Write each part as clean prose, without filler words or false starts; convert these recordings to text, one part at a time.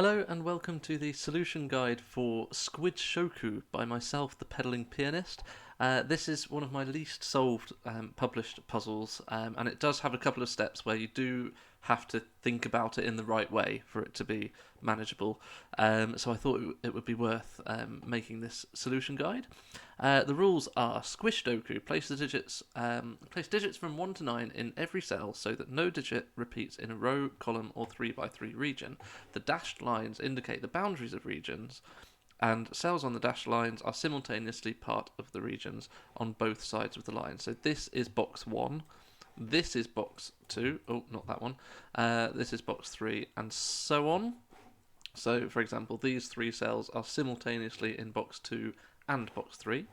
Hello and welcome to the solution guide for SQUIDSHOKU by myself, the pedaling pianist. This is one of my least solved published puzzles, and it does have a couple of steps where you do have to think about it in the right way for it to be manageable. So I thought it would be worth making this solution guide. The rules are SQUISHDOKU. Place digits from 1 to 9 in every cell so that no digit repeats in a row, column, or 3x3 region. The dashed lines indicate the boundaries of regions, and cells on the dashed lines are simultaneously part of the regions on both sides of the line. So this is box 1. This is box 2. Oh, not that one. This is box 3, and so on. So, for example, these 3 cells are simultaneously in box 2 and box 3.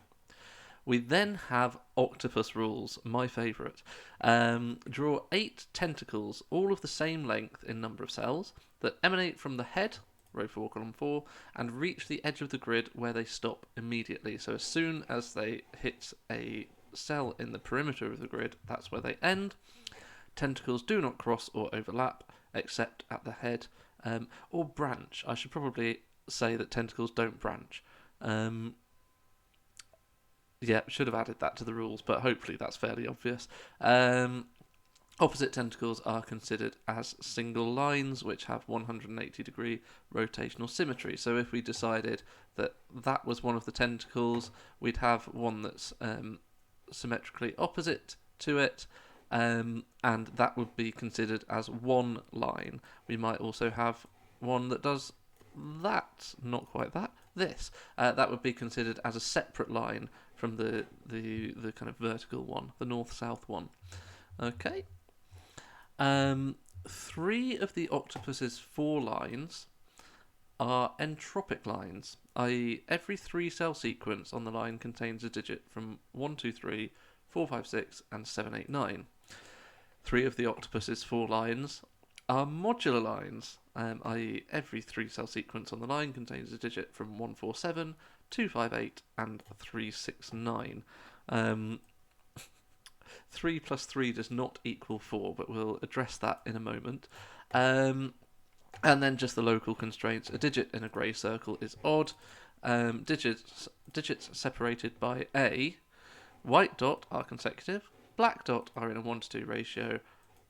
We then have octopus rules, my favourite. Draw 8 tentacles, all of the same length in number of cells, that emanate from the head, row 4, column 4, and reach the edge of the grid where they stop immediately. So as soon as they hit a cell in the perimeter of the grid, that's where they end. Tentacles do not cross or overlap, except at the head, or branch. I should probably say that tentacles don't branch. Yeah, should have added that to the rules, but hopefully that's fairly obvious. Opposite tentacles are considered as single lines, which have 180-degree rotational symmetry. So if we decided that that was one of the tentacles, we'd have one that's symmetrically opposite to it, and that would be considered as one line. We might also have one that does that, not quite that, this. That would be considered as a separate line from the kind of vertical one, the north-south one. Okay. 3 of the octopus's 4 lines are entropic lines, i.e. every 3-cell sequence on the line contains a digit from 1, 2, 3, 4, 5, 6, and 7, 8, 9. 3 of the octopus's 4 lines are modular lines, i.e. every 3-cell sequence on the line contains a digit from 1, 4, 7, 2, 5, 8, and 3, 6, 9. 3 plus 3 does not equal 4, but we'll address that in a moment. And then just the local constraints. A digit in a grey circle is odd. Digits separated by A. White dot are consecutive. Black dot are in a 1 to 2 ratio.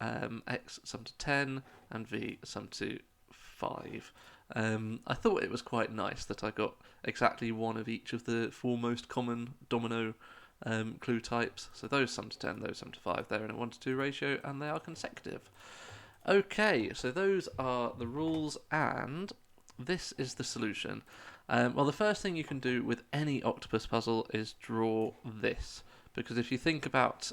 X sum to 10 and V sum to 5. I thought it was quite nice that I got exactly one of each of the 4 most common domino clue types. So those sum to 10, those sum to 5. They're in a 1 to 2 ratio and they are consecutive. Okay, so those are the rules, and this is the solution. Well, the first thing you can do with any octopus puzzle is draw this, because if you think about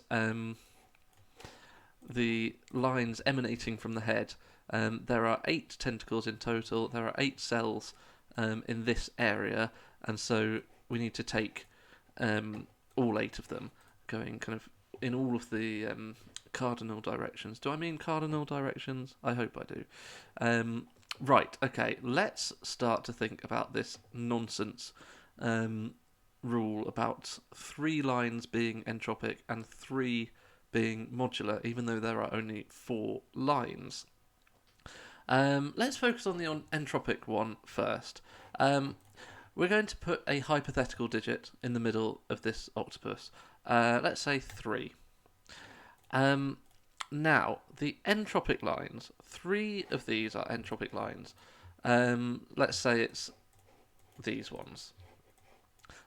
the lines emanating from the head, there are 8 tentacles in total, there are 8 cells in this area, and so we need to take all 8 of them, going kind of in all of the cardinal directions. Do I mean cardinal directions? I hope I do. Right, okay, let's start to think about this nonsense rule about 3 lines being entropic and 3 being modular, even though there are only 4 lines. Let's focus on the entropic one first. We're going to put a hypothetical digit in the middle of this octopus. Let's say 3. Now, the entropic lines, 3 of these are entropic lines. Let's say it's these ones.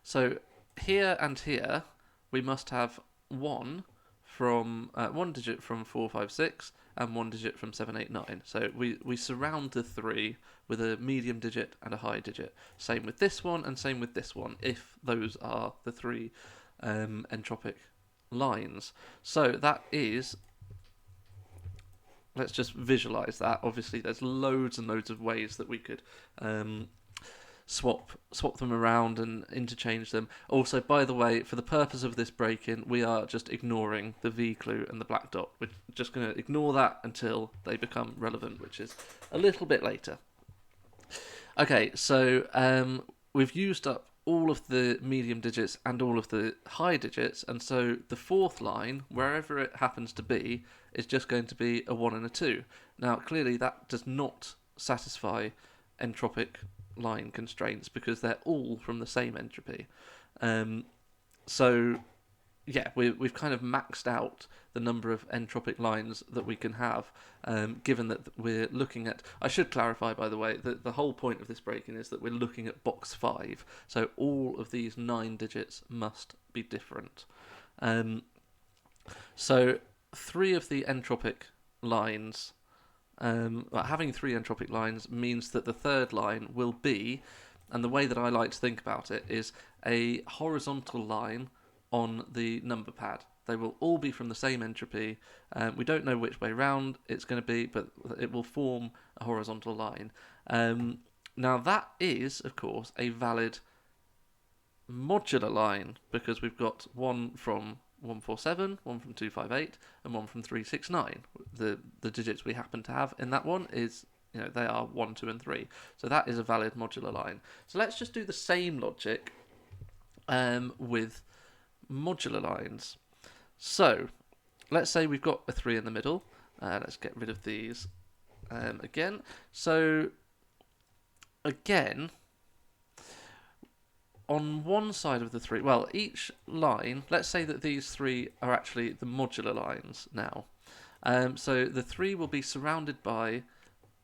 So here and here, we must have one digit from 4, 5, 6, and 1 digit from 7, 8, 9. So we surround the 3 with a medium digit and a high digit. Same with this one and same with this one, if those are the 3 entropic lines. So that is, let's just visualize that. Obviously there's loads and loads of ways that we could swap them around and interchange them. Also, by the way, for the purpose of this break-in, we are just ignoring the V clue and the black dot. We're just going to ignore that until they become relevant, which is a little bit later. Okay, so we've used up all of the medium digits and all of the high digits, and so the 4th line, wherever it happens to be, is just going to be a 1 and a 2. Now, clearly that does not satisfy entropic line constraints because they're all from the same entropy. So yeah, we've kind of maxed out the number of entropic lines that we can have, given that we're looking at... I should clarify, by the way, that the whole point of this break-in is that we're looking at box 5, so all of these 9 digits must be different. So 3 of the entropic lines... having 3 entropic lines means that the third line will be, and the way that I like to think about it, is a horizontal line on the number pad. They will all be from the same entropy. We don't know which way round it's going to be, but it will form a horizontal line. Now that is, of course, a valid modular line, because we've got one from 147, one from 258, and one from 369. The digits we happen to have in that one is, they are 1, 2, and 3. So that is a valid modular line. So let's just do the same logic with modular lines. So let's say we've got a 3 in the middle. Let's get rid of these again. So again, on one side of the 3, well, each line, let's say that these 3 are actually the modular lines now. So the 3 will be surrounded by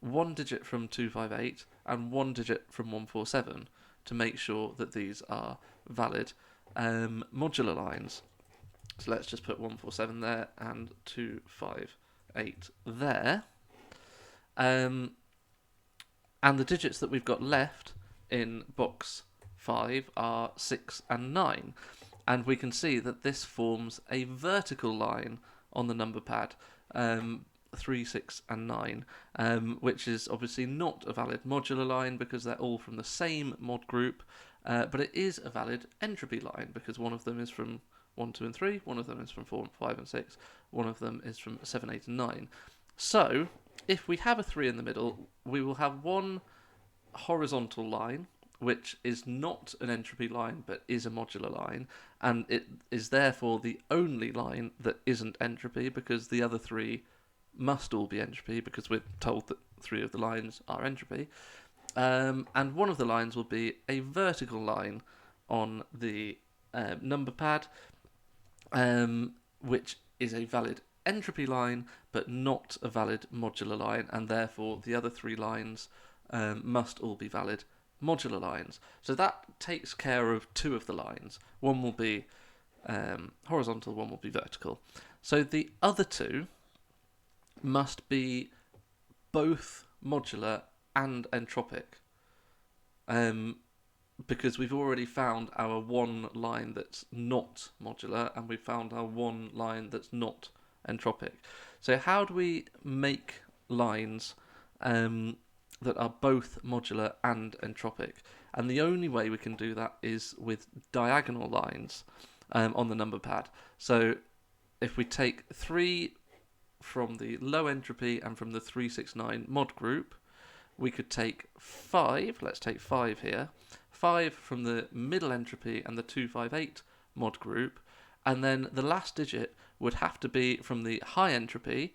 1 digit from 258 and 1 digit from 147 to make sure that these are valid modular lines. So let's just put 147 there and 258 there. And the digits that we've got left in box 5 are 6 and 9. And we can see that this forms a vertical line on the number pad, 3, 6, and 9, which is obviously not a valid modular line because they're all from the same mod group, but it is a valid entropy line because one of them is from 1, 2, and 3, one of them is from 4, 5, and 6, one of them is from 7, 8, and 9. So, if we have a 3 in the middle, we will have one horizontal line, which is not an entropy line but is a modular line, and it is therefore the only line that isn't entropy because the other 3 must all be entropy because we're told that 3 of the lines are entropy. And one of the lines will be a vertical line on the number pad, which is a valid entropy line but not a valid modular line, and therefore the other 3 lines must all be valid modular lines. So that takes care of 2 of the lines. One will be horizontal, one will be vertical. So the other 2 must be both modular and entropic, because we've already found our one line that's not modular and we've found our one line that's not entropic. So how do we make lines that are both modular and entropic? And the only way we can do that is with diagonal lines on the number pad. So if we take 3 from the low entropy and from the 369 mod group, we could take 5, let's take 5 here, 5 from the middle entropy and the 258 mod group, and then the last digit would have to be from the high entropy,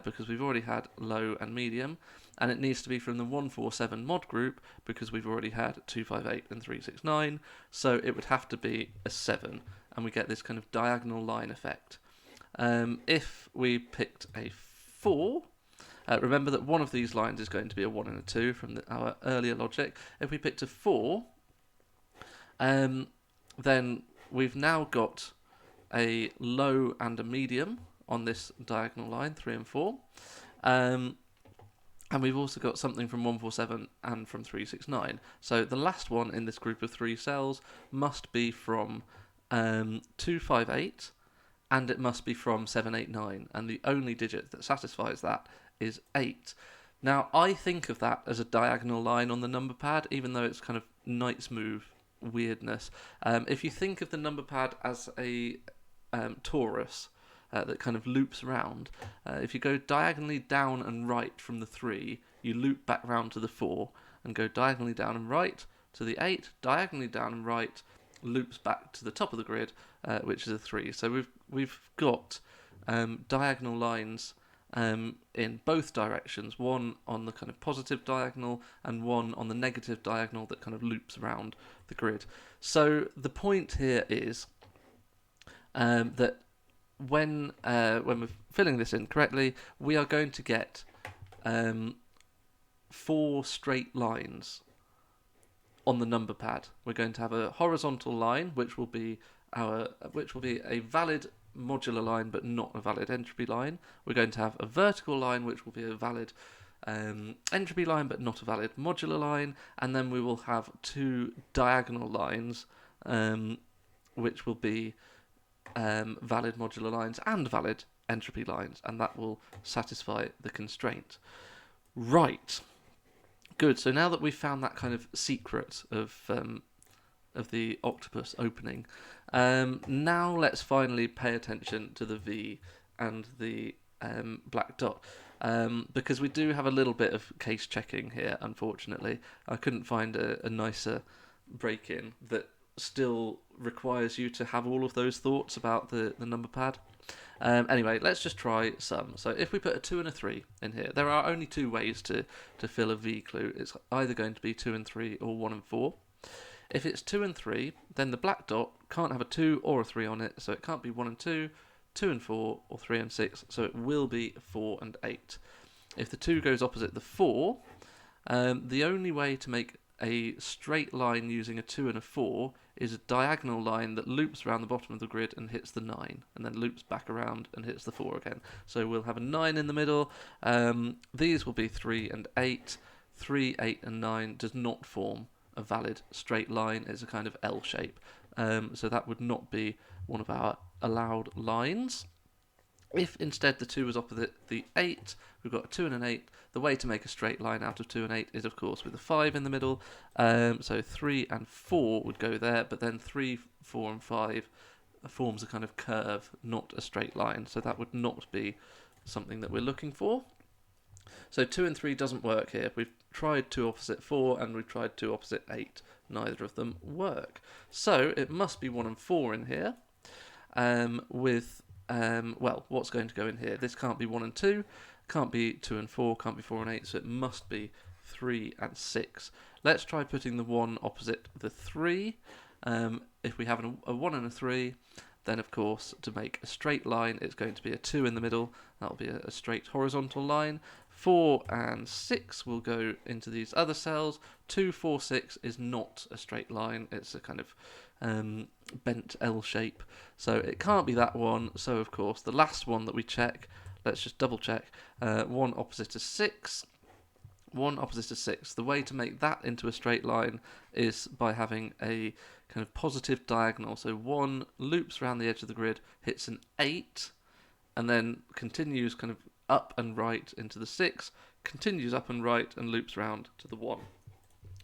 because we've already had low and medium, and it needs to be from the 147 mod group because we've already had 258 and 369, so it would have to be a 7, and we get this kind of diagonal line effect. If we picked a 4, remember that one of these lines is going to be a 1 and a 2 from our earlier logic. If we picked a 4, then we've now got a low and a medium on this diagonal line, 3 and 4. And we've also got something from 147 and from 369. So the last one in this group of 3 cells must be from 258, and it must be from 789, and the only digit that satisfies that is 8. Now, I think of that as a diagonal line on the number pad, even though it's kind of Knight's move weirdness. If you think of the number pad as a torus that kind of loops around, if you go diagonally down and right from the 3, you loop back round to the 4, and go diagonally down and right to the 8, diagonally down and right, loops back to the top of the grid, which is a 3. So we've got diagonal lines in both directions, one on the kind of positive diagonal and one on the negative diagonal that kind of loops around the grid. So the point here is that when we're filling this in correctly, we are going to get 4 straight lines on the number pad. We're going to have a horizontal line, which will be a valid modular line but not a valid entropy line. We're going to have a vertical line, which will be a valid entropy line but not a valid modular line, and then we will have 2 diagonal lines, which will be valid modular lines and valid entropy lines, and that will satisfy the constraint. Right. Good. So now that we've found that kind of secret of the octopus opening, now let's finally pay attention to the V and the black dot, because we do have a little bit of case checking here. Unfortunately, I couldn't find a nicer break-in that still requires you to have all of those thoughts about the number pad. Anyway, let's just try some. So if we put a 2 and a 3 in here, there are only 2 ways to fill a V clue. It's either going to be 2 and 3 or 1 and 4. If it's 2 and 3, then the black dot can't have a 2 or a 3 on it, so it can't be 1 and 2, 2 and 4, or 3 and 6, so it will be 4 and 8. If the 2 goes opposite the 4, the only way to make a straight line using a 2 and a 4 is a diagonal line that loops around the bottom of the grid and hits the 9, and then loops back around and hits the 4 again. So we'll have a 9 in the middle. These will be 3 and 8. 3, 8 and 9 does not form a valid straight line. It's a kind of L shape. So that would not be one of our allowed lines. If instead the 2 was opposite the 8, we've got a 2 and an 8. The way to make a straight line out of 2 and 8 is, of course, with a 5 in the middle. So 3 and 4 would go there, but then 3, 4 and 5 forms a kind of curve, not a straight line. So that would not be something that we're looking for. So 2 and 3 doesn't work here. We've tried 2 opposite 4 and we've tried 2 opposite 8. Neither of them work. So it must be 1 and 4 in here, well, what's going to go in here? This can't be 1 and 2, can't be 2 and 4, can't be 4 and 8, so it must be 3 and 6. Let's try putting the 1 opposite the 3. If we have a 1 and a 3, then of course to make a straight line it's going to be a 2 in the middle. That'll be a straight horizontal line. 4 and 6 will go into these other cells. 2, 4, 6 is not a straight line, it's a kind of bent L shape, so it can't be that one. So of course the last one that we check, let's just double check, 1 opposite to 6. 1 opposite to 6. The way to make that into a straight line is by having a kind of positive diagonal. So 1 loops around the edge of the grid, hits an 8, and then continues kind of up and right into the 6, continues up and right and loops round to the 1.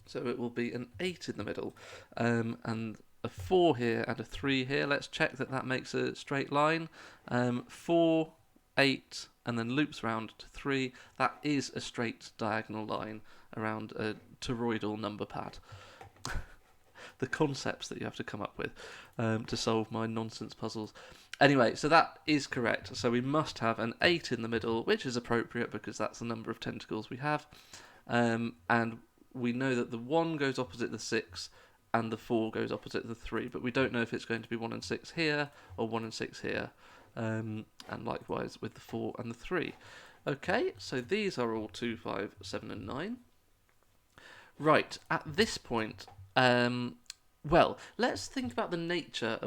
So it will be an 8 in the middle, and a 4 here and a 3 here. Let's check that that makes a straight line. 4, 8, and then loops round to 3. That is a straight diagonal line around a toroidal number pad. The concepts that you have to come up with to solve my nonsense puzzles. Anyway, so that is correct. So we must have an 8 in the middle, which is appropriate because that's the number of tentacles we have. And we know that the 1 goes opposite the 6 and the 4 goes opposite the 3, but we don't know if it's going to be 1 and 6 here or 1 and 6 here. And likewise with the 4 and the 3. Okay, so these are all 2, 5, 7 and 9. Right, at this point, well, let's think about the nature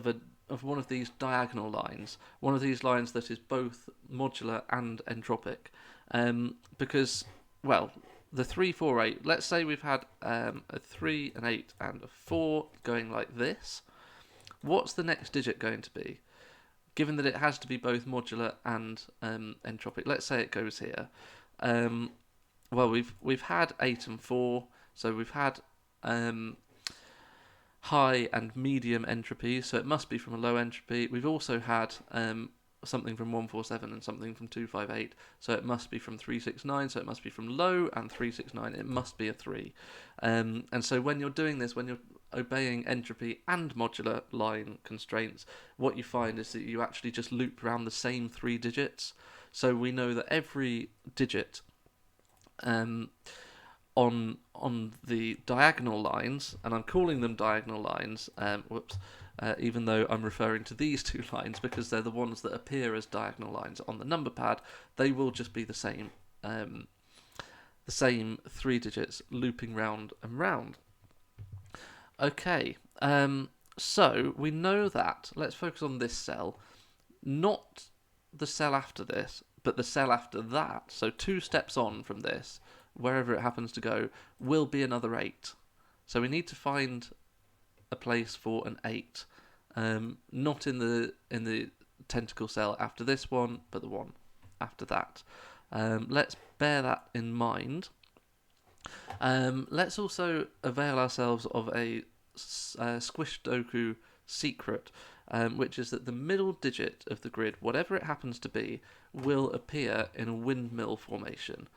of one of these diagonal lines, one of these lines that is both modular and entropic, because, well, the 3, 4, 8, let's say we've had a 3, an 8 and a 4 going like this. What's the next digit going to be? Given that it has to be both modular and entropic, let's say it goes here. Well, we've had 8 and 4, so we've had high and medium entropy, so it must be from a low entropy. We've also had something from 147 and something from 258, so it must be from 369, so it must be from low, and 369, it must be a 3. And so when you're doing this, when you're obeying entropy and modular line constraints, what you find is that you actually just loop around the same 3 digits. So we know that every digit on the diagonal lines, and I'm calling them diagonal lines, even though I'm referring to these two lines because they're the ones that appear as diagonal lines on the number pad, they will just be the same 3 digits looping round and round. Okay, so we know that. Let's focus on this cell, not the cell after this, but the cell after that. So 2 steps on from this, wherever it happens to go, will be another 8. So we need to find a place for an 8, not in the tentacle cell after this one, but the one after that. Let's bear that in mind. Let's also avail ourselves of a SQUIDSHOKU secret, which is that the middle digit of the grid, whatever it happens to be, will appear in a windmill formation.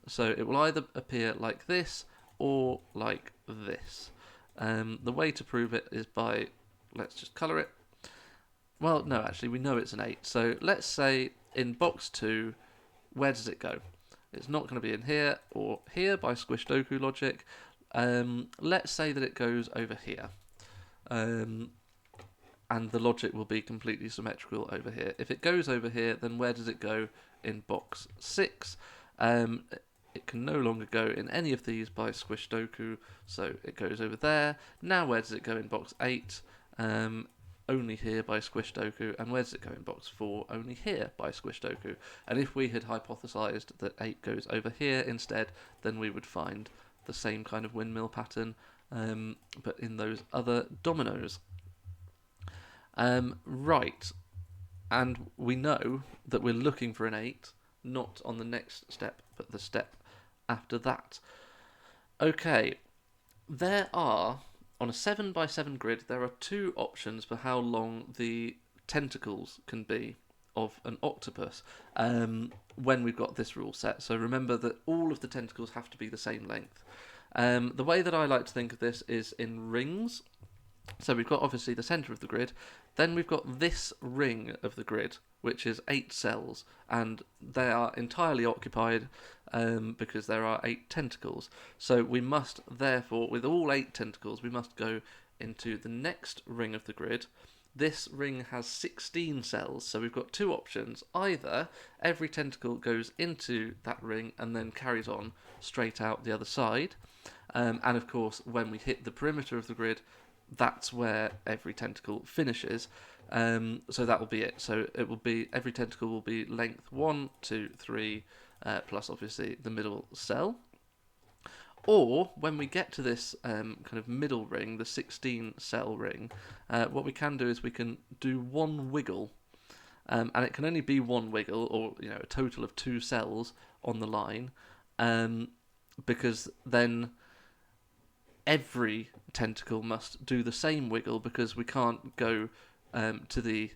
So it will either appear like this or like this. The way to prove it is by, let's just colour it. Well, no, actually, we know it's an 8. So let's say in box 2, where does it go? It's not going to be in here or here by SQUIDSHOKU logic. Let's say that it goes over here. And the logic will be completely symmetrical over here. If it goes over here, then where does it go in box 6? It can no longer go in any of these by SQUIDSHOKU, so it goes over there. Now where does it go in box 8? Only here by SQUIDSHOKU. And where does it go in box 4? Only here by SQUIDSHOKU. And if we had hypothesized that 8 goes over here instead, then we would find the same kind of windmill pattern, but in those other dominoes. Right, and we know that we're looking for an 8, not on the next step, but the step after that. Okay, there are, on a 7x7 grid, there are 2 options for how long the tentacles can be of an octopus when we've got this rule set. So remember that all of the tentacles have to be the same length. The way that I like to think of this is in rings. So we've got obviously the centre of the grid, then we've got this ring of the grid, which is 8 cells, and they are entirely occupied because there are 8 tentacles. So we must therefore, with all 8 tentacles, we must go into the next ring of the grid. This ring has 16 cells, so we've got 2 options. Either every tentacle goes into that ring and then carries on straight out the other side, and of course when we hit the perimeter of the grid, that's where every tentacle finishes. So that will be it. So it will be, every tentacle will be length 1, 2, 3, plus obviously the middle cell. Or when we get to this kind of middle ring, the 16 cell ring, what we can do is we can do one wiggle, and it can only be one wiggle, or a total of 2 cells on the line, because then every tentacle must do the same wiggle, because we can't go to the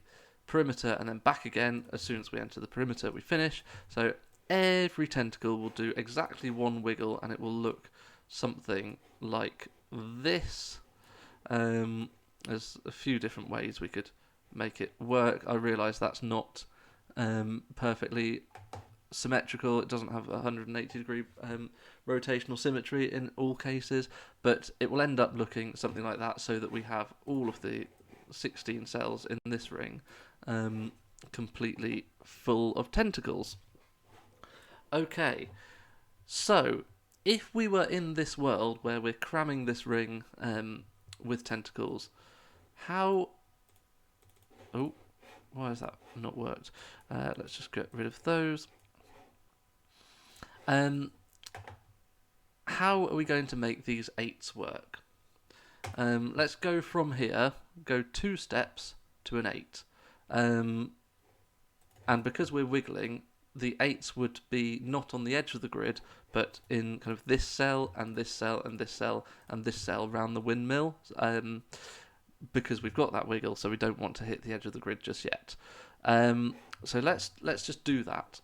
perimeter and then back again. As soon as we enter the perimeter, we finish. So every tentacle will do exactly one wiggle, and it will look something like this. There's a few different ways we could make it work. I realise that's not perfectly symmetrical. It doesn't have 180 degree rotational symmetry in all cases, but it will end up looking something like that, so that we have all of the 16 cells in this ring completely full of tentacles. Okay, so if we were in this world where we're cramming this ring with tentacles, how... Oh, why has that not worked? Let's just get rid of those. How are we going to make these 8s work? Let's go from here, go 2 steps to an 8. And because we're wiggling, the 8s would be not on the edge of the grid, but in kind of this cell, and this cell, and this cell, and this cell around the windmill, because we've got that wiggle, so we don't want to hit the edge of the grid just yet. So let's just do that.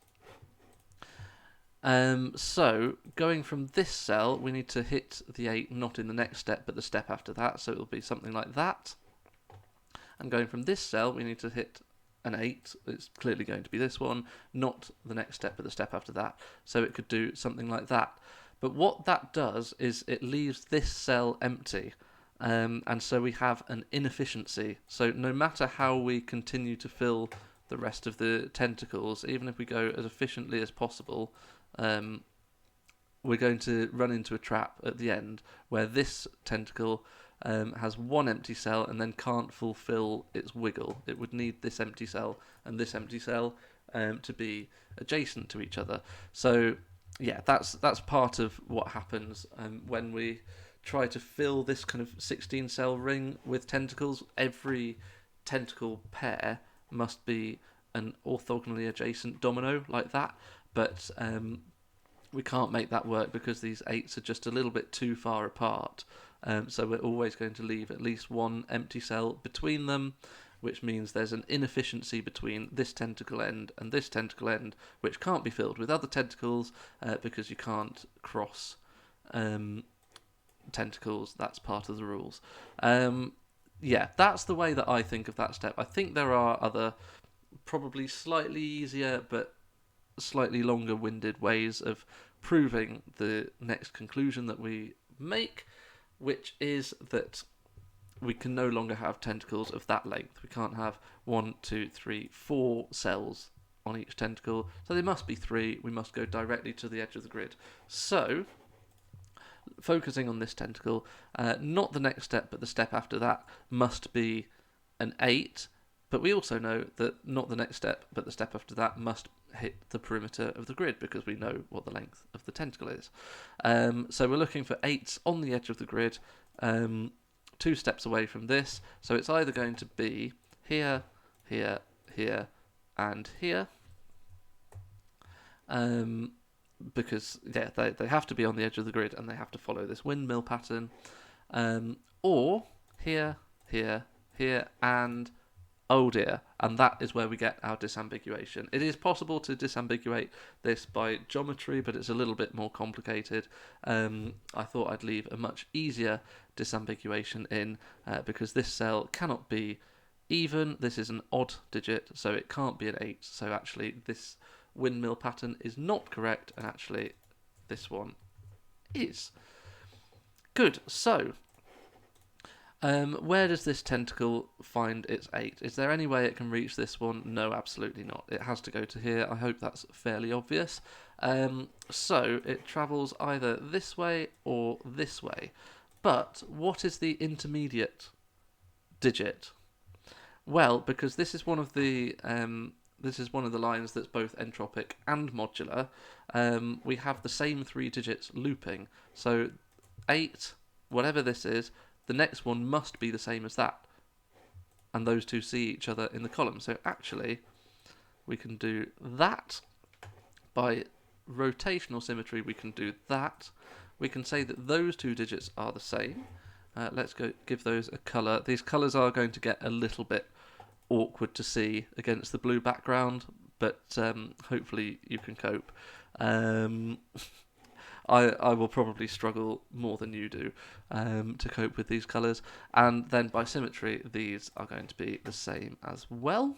So going from this cell, we need to hit the 8 not in the next step, but the step after that, so it'll be something like that. And going from this cell, we need to hit an 8. It's clearly going to be this one, not the next step, but the step after that. So it could do something like that. But what that does is it leaves this cell empty. And so we have an inefficiency. So no matter how we continue to fill the rest of the tentacles, even if we go as efficiently as possible, we're going to run into a trap at the end where this tentacle has one empty cell and then can't fulfill its wiggle. It would need this empty cell and this empty cell to be adjacent to each other. So yeah, that's part of what happens when we try to fill this kind of 16 cell ring with tentacles. Every tentacle pair must be an orthogonally adjacent domino like that, but we can't make that work because these 8s are just a little bit too far apart. So we're always going to leave at least one empty cell between them, which means there's an inefficiency between this tentacle end and this tentacle end, which can't be filled with other tentacles because you can't cross tentacles. That's part of the rules. Yeah, that's the way that I think of that step. I think there are other, probably slightly easier but slightly longer-winded ways of proving the next conclusion that we make, which is that we can no longer have tentacles of that length. We can't have 1, 2, 3, 4 cells on each tentacle, so they must be 3. We must go directly to the edge of the grid. So, focusing on this tentacle, not the next step, but the step after that must be an 8, but we also know that not the next step, but the step after that must hit the perimeter of the grid because we know what the length of the tentacle is. So we're looking for 8s on the edge of the grid, 2 steps away from this. So it's either going to be here, here, here, and here. Because yeah, they have to be on the edge of the grid and they have to follow this windmill pattern. Or here, here, here, and oh dear, and that is where we get our disambiguation. It is possible to disambiguate this by geometry, but it's a little bit more complicated. I thought I'd leave a much easier disambiguation in because this cell cannot be even. This is an odd digit, so it can't be an 8. So actually this windmill pattern is not correct, and actually this one is. Good, so where does this tentacle find its 8? Is there any way it can reach this one? No, absolutely not. It has to go to here. I hope that's fairly obvious. So it travels either this way or this way. But what is the intermediate digit? Well, because this is one of the lines that's both entropic and modular, we have the same 3 digits looping. So 8, whatever this is, the next one must be the same as that. And those two see each other in the column. So actually, we can do that. By rotational symmetry, we can do that. We can say that those 2 digits are the same. Let's go give those a colour. These colours are going to get a little bit awkward to see against the blue background, but hopefully you can cope. I will probably struggle more than you do to cope with these colours, and then by symmetry these are going to be the same as well.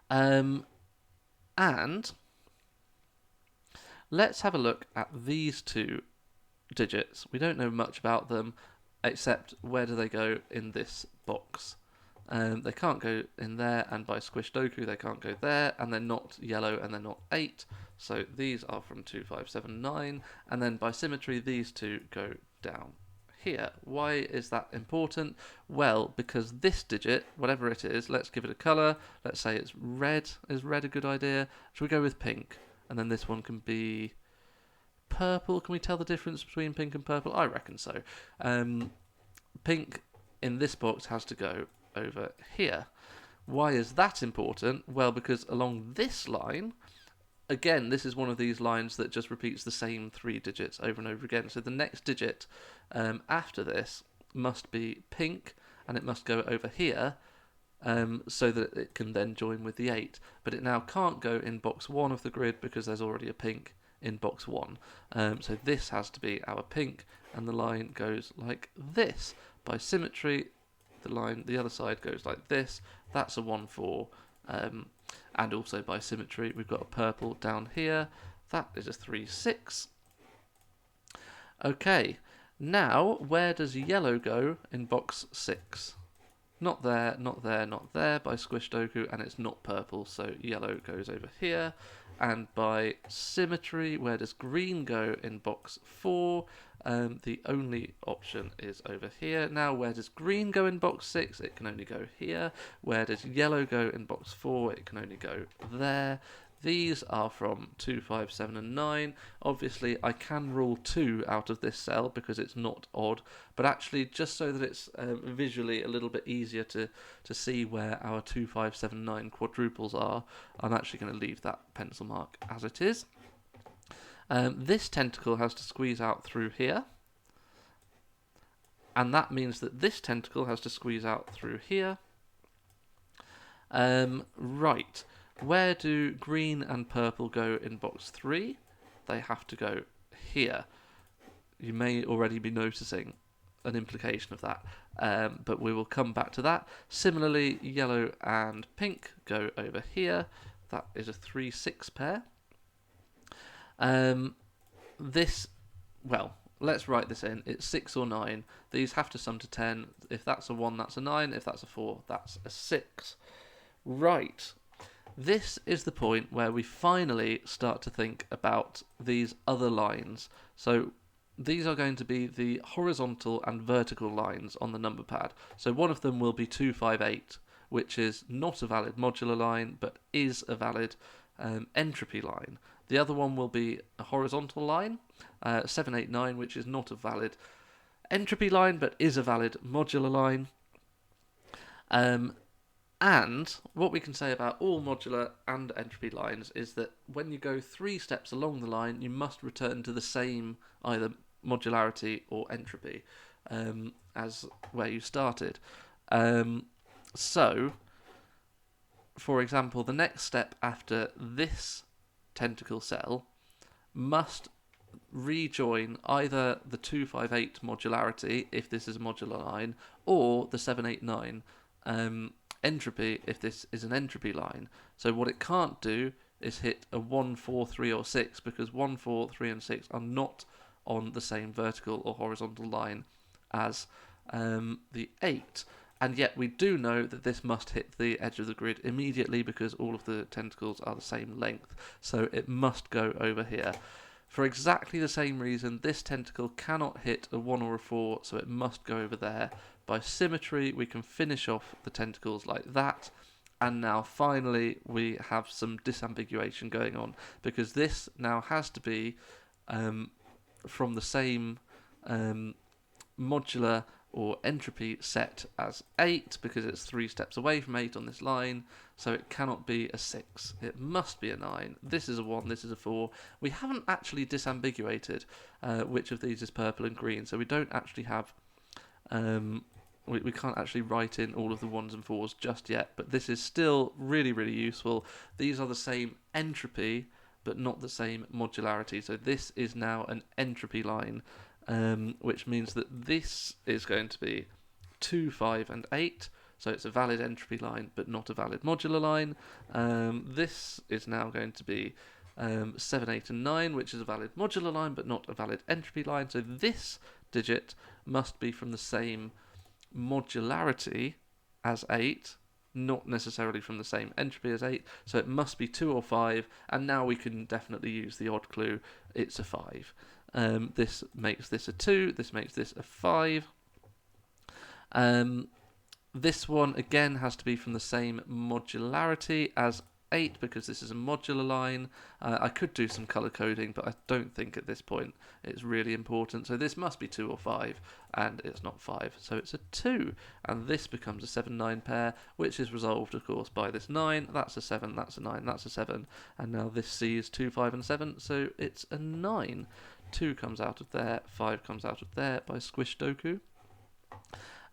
And let's have a look at these 2 digits. We don't know much about them except where do they go in this box. They can't go in there, and by SQUIDSHOKU they can't go there, and they're not yellow and they're not 8. So these are from 2, 5, 7, 9, and then by symmetry these 2 go down here. Why is that important? Well, because this digit, whatever it is, let's give it a colour. Let's say it's red. Is red a good idea? Should we go with pink? And then this one can be purple. Can we tell the difference between pink and purple? I reckon so. Pink in this box has to go over here. Why is that important? Well, because along this line, again, this is one of these lines that just repeats the same 3 digits over and over again. So the next digit after this must be pink, and it must go over here so that it can then join with the 8. But it now can't go in box 1 of the grid because there's already a pink in box 1. So this has to be our pink, and the line goes like this. By symmetry, the line the other side goes like this. That's a 1-4. And also by symmetry, we've got a purple down here. That is a 3-6. Okay, now where does yellow go in box 6? Not there, not there, not there by SQUIDSHOKU, and it's not purple, so yellow goes over here. And by symmetry, where does green go in box 4? The only option is over here. Now, where does green go in box 6? It can only go here. Where does yellow go in box 4? It can only go there. These are from 2, 5, 7, and 9. Obviously, I can rule 2 out of this cell because it's not odd, but actually, just so that it's visually a little bit easier to see where our 2, 5, 7, 9 quadruples are, I'm actually going to leave that pencil mark as it is. This tentacle has to squeeze out through here, and that means that this tentacle has to squeeze out through here. Right. Where do green and purple go in box 3? They have to go here. You may already be noticing an implication of that, but we will come back to that. Similarly, yellow and pink go over here. That is a 3-6 pair. Well, let's write this in. It's 6 or 9. These have to sum to 10. If that's a 1, that's a 9. If that's a 4, that's a 6. Right. This is the point where we finally start to think about these other lines. So these are going to be the horizontal and vertical lines on the number pad. So one of them will be 2, 5, 8, which is not a valid modular line, but is a valid entropy line. The other one will be a horizontal line, 7, 8, 9, which is not a valid entropy line, but is a valid modular line. And what we can say about all modular and entropy lines is that when you go 3 steps along the line, you must return to the same either modularity or entropy as where you started. So, for example, the next step after this tentacle cell must rejoin either the 2, 5, 8 modularity, if this is a modular line, or the 7, 8, 9 entropy if this is an entropy line. So what it can't do is hit a 1, 4, 3 or 6 because 1, 4, 3 and 6 are not on the same vertical or horizontal line as the 8. And yet we do know that this must hit the edge of the grid immediately because all of the tentacles are the same length. So it must go over here. For exactly the same reason, this tentacle cannot hit a 1 or a 4, so it must go over there. By symmetry, we can finish off the tentacles like that. And now, finally, we have some disambiguation going on, because this now has to be from the same modular or entropy set as 8, because it's 3 steps away from 8 on this line, so it cannot be a 6. It must be a 9. This is a 1, this is a 4. We haven't actually disambiguated which of these is purple and green, so we don't actually have... we can't actually write in all of the 1s and 4s just yet, but this is still really, really useful. These are the same entropy, but not the same modularity, so this is now an entropy line, which means that this is going to be 2, 5 and 8, so it's a valid entropy line but not a valid modular line. This is now going to be 7, 8 and 9, which is a valid modular line but not a valid entropy line, so this digit must be from the same modularity as 8, not necessarily from the same entropy as 8, so it must be 2 or 5, and now we can definitely use the odd clue, it's a 5. This makes this a 2, this makes this a 5. This one again has to be from the same modularity as 8 because this is a modular line. I could do some colour coding, but I don't think at this point it's really important. So this must be 2 or 5, and it's not 5, so it's a 2. And this becomes a 7-9 pair, which is resolved, of course, by this 9. That's a 7, that's a 9, that's a 7. And now this C is 2, 5, and 7, so it's a 9. 2 comes out of there, 5 comes out of there by SQUIDSHOKU.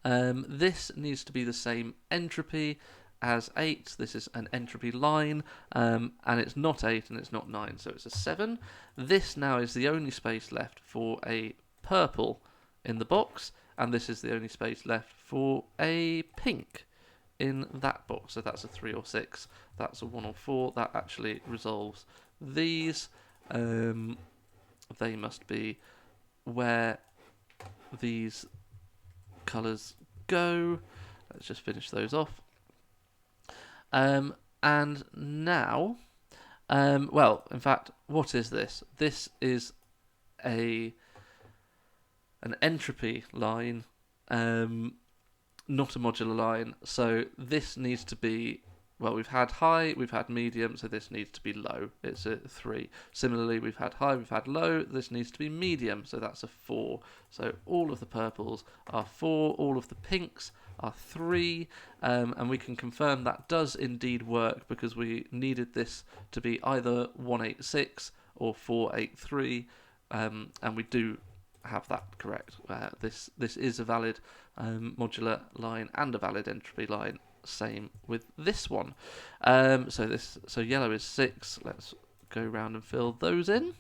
This needs to be the same entropy as 8. This is an entropy line, and it's not 8 and it's not 9, so it's a 7. This now is the only space left for a purple in the box, and this is the only space left for a pink in that box. So that's a 3 or 6, that's a 1 or 4. That actually resolves these. They must be where these colours go. Let's just finish those off. And now, well, in fact, what is this? This is an entropy line, not a modular line. So this needs to be, well, we've had high, we've had medium, so this needs to be low. It's a 3. Similarly, we've had high, we've had low, this needs to be medium, so that's a 4. So all of the purples are 4, all of the pinks are 3, and we can confirm that does indeed work because we needed this to be either 186 or 483, and we do have that correct. This is a valid modular line and a valid entropy line. Same with this one. So yellow is 6. Let's go round and fill those in.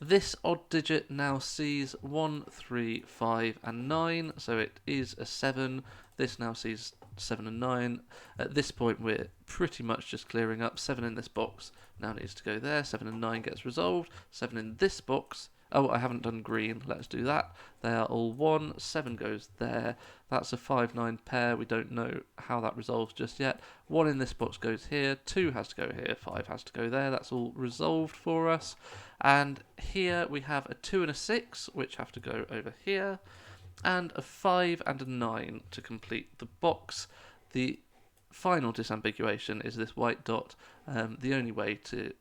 This odd digit now sees 1, 3, 5, and 9, so it is a 7. This now sees 7 and 9. At this point, we're pretty much just clearing up. 7 in this box now needs to go there. 7 and 9 gets resolved. 7 in this box. Oh, I haven't done green. Let's do that. They are all 1. 7 goes there. That's a 5-9 pair. We don't know how that resolves just yet. 1 in this box goes here. 2 has to go here. 5 has to go there. That's all resolved for us. And here we have a 2 and a 6, which have to go over here. And a 5 and a 9 to complete the box. The final disambiguation is this white dot. The only way to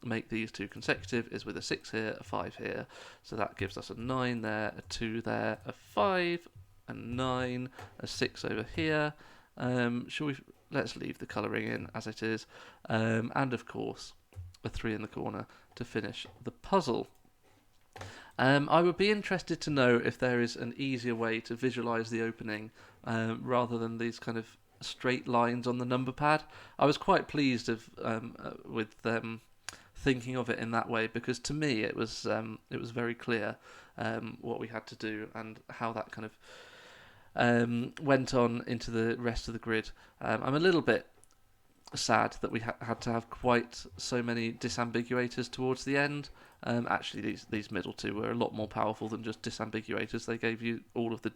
make these two consecutive is with a 6 here, a 5 here. So that gives us a 9 there, a 2 there, a 5, a 9, a 6 over here. Let's leave the colouring in as it is. And of course, a 3 in the corner to finish the puzzle. I would be interested to know if there is an easier way to visualise the opening rather than these kind of straight lines on the number pad. I was quite pleased with thinking of it in that way, because to me it was very clear what we had to do and how that kind of went on into the rest of the grid. I'm a little bit sad that we had to have quite so many disambiguators towards the end. Actually, these middle two were a lot more powerful than just disambiguators. They gave you all of the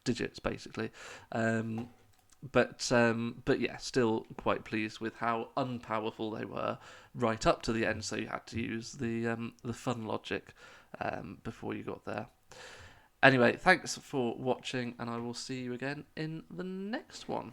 digits basically. But yeah, still quite pleased with how unpowerful they were right up to the end. So you had to use the fun logic before you got there. Anyway, thanks for watching, and I will see you again in the next one.